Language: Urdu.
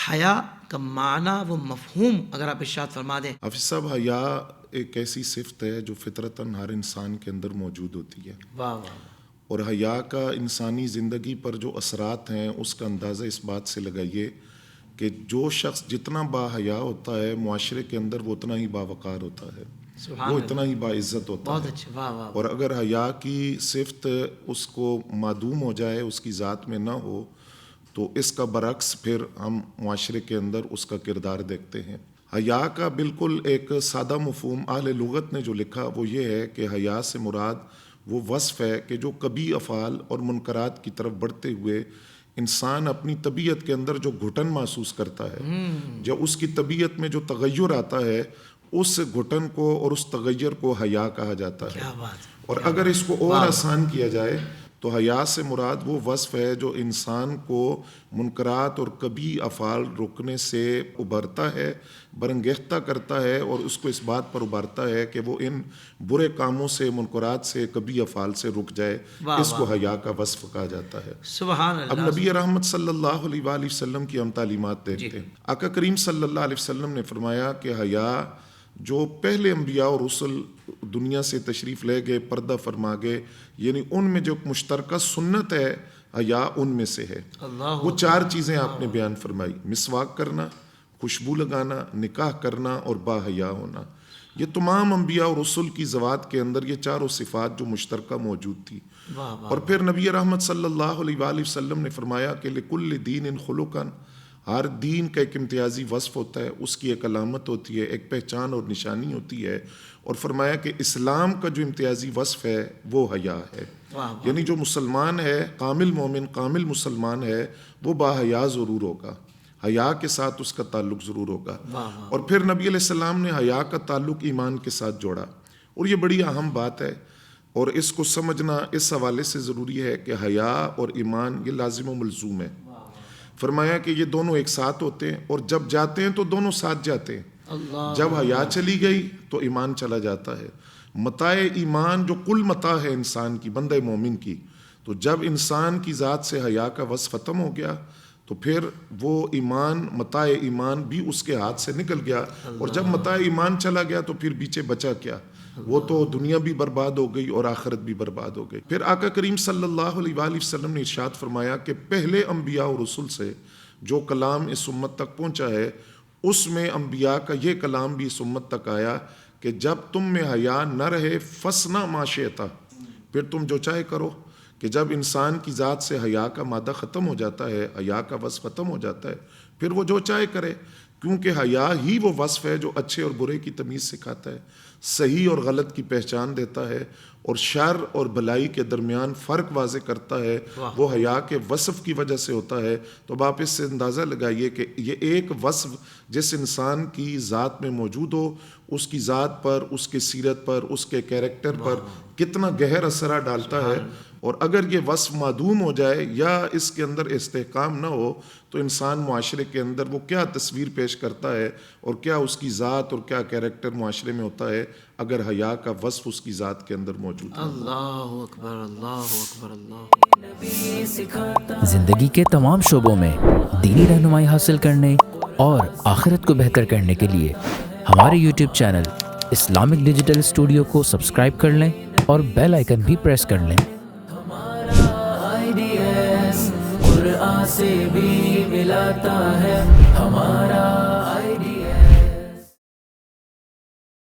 حیا کا معنی و مفہوم اگر آپ ارشاد فرما دیں۔ حافظ صاحب، حیا ایک ایسی صفت ہے جو فطرتاً ہر انسان کے اندر موجود ہوتی ہے، واہ واہ، اور حیا کا انسانی زندگی پر جو اثرات ہیں اس کا اندازہ اس بات سے لگائیے کہ جو شخص جتنا با حیا ہوتا ہے معاشرے کے اندر وہ اتنا ہی باوقار ہوتا ہے، سبحان وہ اللہ، اتنا ہی باعزت ہوتا بہت ہے۔ اچھا، واہ واہ، اور اگر حیا کی صفت اس کو معدوم ہو جائے، اس کی ذات میں نہ ہو، تو اس کا برعکس پھر ہم معاشرے کے اندر اس کا کردار دیکھتے ہیں۔ حیا کا بالکل ایک سادہ مفہوم اہل لغت نے جو لکھا وہ یہ ہے کہ حیا سے مراد وہ وصف ہے کہ جو کبھی افعال اور منکرات کی طرف بڑھتے ہوئے انسان اپنی طبیعت کے اندر جو گھٹن محسوس کرتا ہے، جو اس کی طبیعت میں جو تغیر آتا ہے، اس گھٹن کو اور اس تغیر کو حیا کہا جاتا ہے۔ کیا بات ہے، اور اگر اس کو اور آسان کیا جائے تو حیا سے مراد وہ وصف ہے جو انسان کو منکرات اور کبھی افعال روکنے سے ابھرتا ہے، برانگیختہ کرتا ہے، اور اس کو اس بات پر ابھارتا ہے کہ وہ ان برے کاموں سے، منکرات سے، کبھی افعال سے رک جائے۔ اس کو حیا کا وصف کہا جاتا ہے۔ سبحان اب اللہ، نبی رحمت صلی اللہ علیہ وآلہ وسلم کی ہم تعلیمات دیکھتے ہیں۔ آقا کریم صلی اللہ علیہ وسلم نے فرمایا کہ حیا جو پہلے انبیاء اور رسل دنیا سے تشریف لے گئے، پردہ فرما گئے، یعنی ان میں جو مشترکہ سنت ہے حیا ان میں سے ہے۔ اللہ، وہ 4 چیزیں آپ نے بیان فرمائی: مسواک کرنا، خوشبو لگانا، نکاح کرنا اور با حیا ہونا۔ یہ تمام انبیاء اور رسل کی ذوات کے اندر یہ 4 صفات جو مشترکہ موجود تھی۔ واہ واہ، اور پھر نبی رحمت صلی اللہ علیہ وآلہ وسلم نے فرمایا کہ لکل دین خلقاً، ہر دین کا ایک امتیازی وصف ہوتا ہے، اس کی ایک علامت ہوتی ہے، ایک پہچان اور نشانی ہوتی ہے۔ اور فرمایا کہ اسلام کا جو امتیازی وصف ہے وہ حیا ہے۔ یعنی جو مسلمان ہے، کامل مومن، کامل مسلمان ہے، وہ با حیا ضرور ہوگا، حیا کے ساتھ اس کا تعلق ضرور ہوگا۔ اور پھر نبی علیہ السلام نے حیا کا تعلق ایمان کے ساتھ جوڑا، اور یہ بڑی اہم بات ہے، اور اس کو سمجھنا اس حوالے سے ضروری ہے کہ حیا اور ایمان یہ لازم و ملزوم ہے۔ فرمایا کہ یہ دونوں ایک ساتھ ہوتے ہیں، اور جب جاتے ہیں تو دونوں ساتھ جاتے ہیں۔ جب حیا چلی گئی تو ایمان چلا جاتا ہے۔ متاع ایمان جو کل متاع ہے انسان کی، بندہ مومن کی، تو جب انسان کی ذات سے حیا کا وصف ختم ہو گیا تو پھر وہ ایمان، متاع ایمان بھی اس کے ہاتھ سے نکل گیا، اور جب متاع ایمان چلا گیا تو پھر پیچھے بچا کیا؟ وہ تو دنیا بھی برباد ہو گئی اور آخرت بھی برباد ہو گئی۔ پھر آقا کریم صلی اللہ علیہ وآلہ وسلم نے ارشاد فرمایا کہ پہلے انبیاء اور رسل سے جو کلام اس امت تک پہنچا ہے، اس میں انبیاء کا یہ کلام بھی اس امت تک آیا کہ جب تم میں حیا نہ رہے فَصْنَعْ مَا شِئْتَ، پھر تم جو چاہے کرو۔ کہ جب انسان کی ذات سے حیا کا مادہ ختم ہو جاتا ہے، حیا کا وصف ختم ہو جاتا ہے، پھر وہ جو چاہے کرے، کیونکہ حیا ہی وہ وصف ہے جو اچھے اور برے کی تمیز سکھاتا ہے، صحیح اور غلط کی پہچان دیتا ہے، اور شر اور بھلائی کے درمیان فرق واضح کرتا ہے، وہ حیا کے وصف کی وجہ سے ہوتا ہے۔ تو اب آپ اس سے اندازہ لگائیے کہ یہ ایک وصف جس انسان کی ذات میں موجود ہو، اس کی ذات پر، اس کے سیرت پر، اس کے کیریکٹر پر کتنا گہر اثر ڈالتا ہے۔ اور اگر یہ وصف معدوم ہو جائے یا اس کے اندر استحکام نہ ہو تو انسان معاشرے کے اندر وہ کیا تصویر پیش کرتا ہے، اور کیا اس کی ذات اور کیا کیریکٹر معاشرے میں ہوتا ہے اگر حیا کا وصف اس کی ذات کے اندر موجود ہے۔ اللہ اکبر، اللہ اکبر، اللہ۔ زندگی کے تمام شعبوں میں دینی رہنمائی حاصل کرنے اور آخرت کو بہتر کرنے کے لیے ہمارے YouTube channel Islamic digital studio کو سبسکرائب کر لیں اور بیل آئیکن بھی پریس کر لیں۔ قرآن سے بھی ملاتا ہے ہمارا